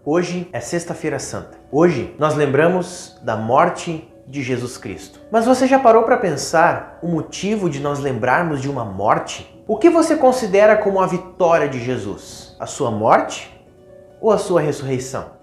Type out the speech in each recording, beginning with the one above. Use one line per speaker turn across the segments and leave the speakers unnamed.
Hoje é Sexta-feira Santa. Hoje nós lembramos da morte de Jesus Cristo. Mas você já parou para pensar o motivo de nós lembrarmos de uma morte? O que você considera como a vitória de Jesus? A sua morte ou a sua ressurreição?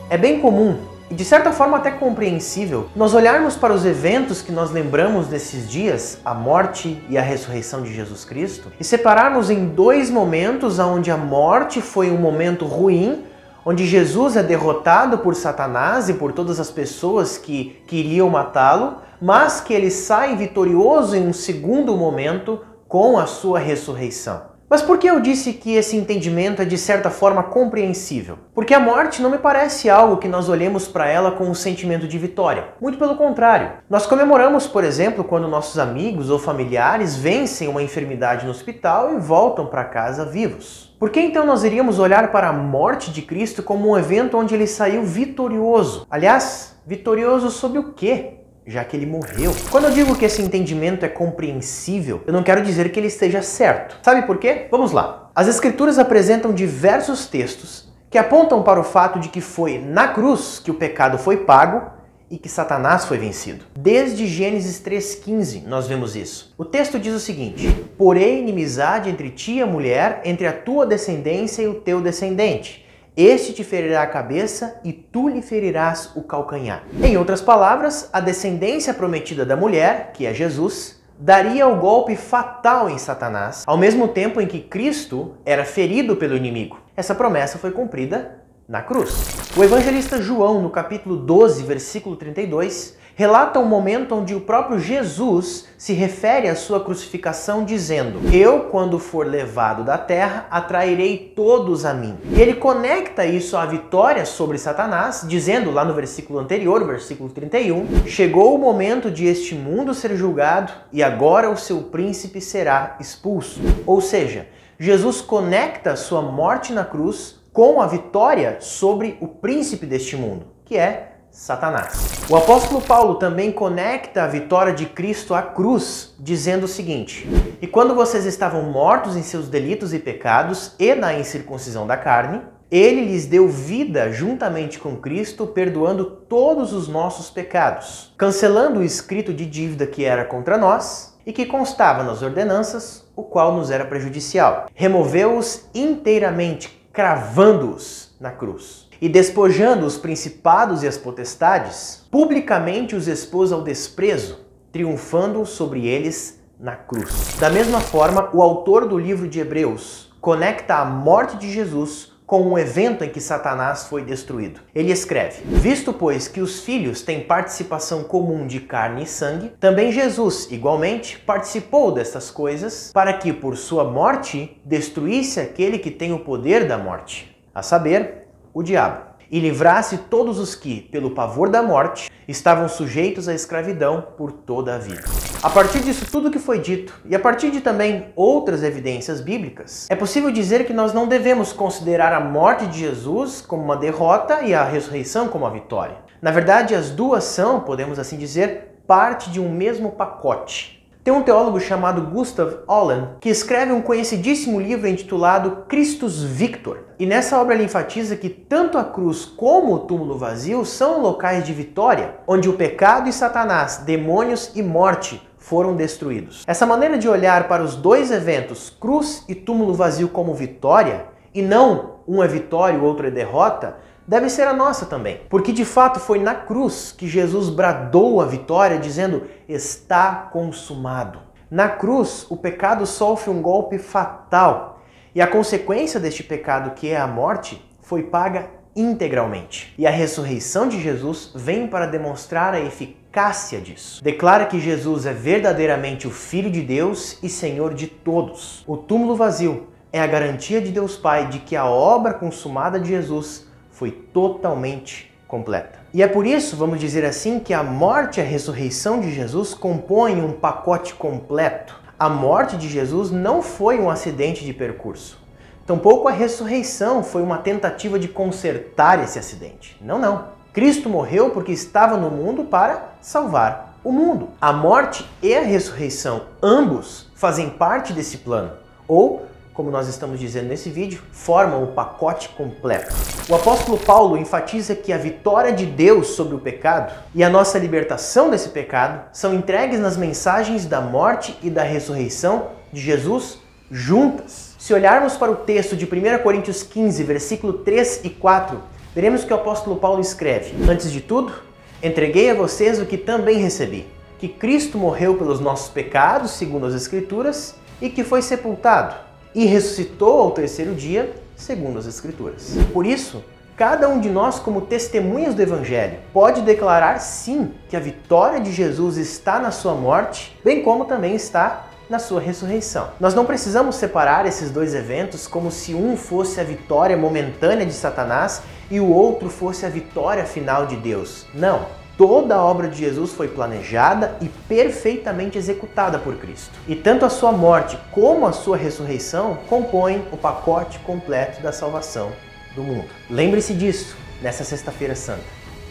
É bem comum, e de certa forma até compreensível, nós olharmos para os eventos que nós lembramos nesses dias, a morte e a ressurreição de Jesus Cristo, e separarmos em dois momentos onde a morte foi um momento ruim, onde Jesus é derrotado por Satanás e por todas as pessoas que queriam matá-lo, mas que ele sai vitorioso em um segundo momento com a sua ressurreição. Mas por que eu disse que esse entendimento é de certa forma compreensível? Porque a morte não me parece algo que nós olhemos para ela com um sentimento de vitória. Muito pelo contrário. Nós comemoramos, por exemplo, quando nossos amigos ou familiares vencem uma enfermidade no hospital e voltam para casa vivos. Por que então nós iríamos olhar para a morte de Cristo como um evento onde ele saiu vitorioso? Aliás, vitorioso sobre o quê? Já que ele morreu. Quando eu digo que esse entendimento é compreensível, eu não quero dizer que ele esteja certo. Sabe por quê? Vamos lá. As Escrituras apresentam diversos textos que apontam para o fato de que foi na cruz que o pecado foi pago e que Satanás foi vencido. Desde Gênesis 3,15 nós vemos isso. O texto diz o seguinte: porém inimizade entre ti e a mulher, entre a tua descendência e o teu descendente. Este te ferirá a cabeça e tu lhe ferirás o calcanhar. Em outras palavras, a descendência prometida da mulher, que é Jesus, daria o golpe fatal em Satanás, ao mesmo tempo em que Cristo era ferido pelo inimigo. Essa promessa foi cumprida na cruz. O evangelista João, no capítulo 12, versículo 32, relata um momento onde o próprio Jesus se refere à sua crucificação dizendo: eu, quando for levado da terra, atrairei todos a mim. E ele conecta isso à vitória sobre Satanás, dizendo lá no versículo anterior, versículo 31, chegou o momento de este mundo ser julgado e agora o seu príncipe será expulso. Ou seja, Jesus conecta a sua morte na cruz com a vitória sobre o príncipe deste mundo, que é Satanás. O apóstolo Paulo também conecta a vitória de Cristo à cruz, dizendo o seguinte: e quando vocês estavam mortos em seus delitos e pecados e na incircuncisão da carne, ele lhes deu vida juntamente com Cristo, perdoando todos os nossos pecados, cancelando o escrito de dívida que era contra nós e que constava nas ordenanças, o qual nos era prejudicial. Removeu-os inteiramente, cravando-os na cruz. E despojando os principados e as potestades, publicamente os expôs ao desprezo, triunfando sobre eles na cruz. Da mesma forma, o autor do livro de Hebreus conecta a morte de Jesus com o evento em que Satanás foi destruído. Ele escreve: visto, pois, que os filhos têm participação comum de carne e sangue, também Jesus, igualmente, participou destas coisas, para que, por sua morte, destruísse aquele que tem o poder da morte, a saber, o diabo, e livrasse todos os que, pelo pavor da morte, estavam sujeitos à escravidão por toda a vida. A partir disso tudo que foi dito, e a partir de também outras evidências bíblicas, é possível dizer que nós não devemos considerar a morte de Jesus como uma derrota e a ressurreição como a vitória. Na verdade, as duas são, podemos assim dizer, parte de um mesmo pacote. Tem um teólogo chamado Gustav Holland que escreve um conhecidíssimo livro intitulado Christus Victor. E nessa obra ele enfatiza que tanto a cruz como o túmulo vazio são locais de vitória, onde o pecado e Satanás, demônios e morte foram destruídos. Essa maneira de olhar para os dois eventos, cruz e túmulo vazio, como vitória, e não um é vitória e o outro é derrota, deve ser a nossa também. Porque de fato foi na cruz que Jesus bradou a vitória, dizendo: está consumado. Na cruz, o pecado sofre um golpe fatal. E a consequência deste pecado, que é a morte, foi paga integralmente. E a ressurreição de Jesus vem para demonstrar a eficácia disso. Declara que Jesus é verdadeiramente o Filho de Deus e Senhor de todos. O túmulo vazio é a garantia de Deus Pai de que a obra consumada de Jesus foi totalmente completa. E é por isso, vamos dizer assim, que a morte e a ressurreição de Jesus compõem um pacote completo. A morte de Jesus não foi um acidente de percurso. Tampouco a ressurreição foi uma tentativa de consertar esse acidente. Não, não. Cristo morreu porque estava no mundo para salvar o mundo. A morte e a ressurreição, ambos, fazem parte desse plano. Ou, como nós estamos dizendo nesse vídeo, formam o pacote completo. O apóstolo Paulo enfatiza que a vitória de Deus sobre o pecado e a nossa libertação desse pecado são entregues nas mensagens da morte e da ressurreição de Jesus juntas. Se olharmos para o texto de 1 Coríntios 15, versículo 3 e 4, veremos que o apóstolo Paulo escreve: antes de tudo, entreguei a vocês o que também recebi, que Cristo morreu pelos nossos pecados, segundo as Escrituras, e que foi sepultado, e ressuscitou ao terceiro dia, segundo as Escrituras. Por isso, cada um de nós, como testemunhas do Evangelho, pode declarar sim que a vitória de Jesus está na sua morte, bem como também está na sua ressurreição. Nós não precisamos separar esses dois eventos como se um fosse a vitória momentânea de Satanás e o outro fosse a vitória final de Deus. Não. Toda a obra de Jesus foi planejada e perfeitamente executada por Cristo. E tanto a sua morte como a sua ressurreição compõem o pacote completo da salvação do mundo. Lembre-se disso nessa Sexta-feira Santa.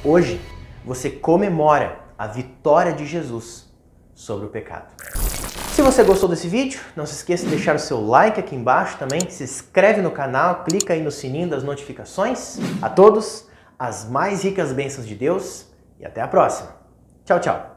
Hoje você comemora a vitória de Jesus sobre o pecado. Se você gostou desse vídeo, não se esqueça de deixar o seu like aqui embaixo também, se inscreve no canal, clica aí no sininho das notificações. A todos, as mais ricas bênçãos de Deus. E até a próxima. Tchau, tchau.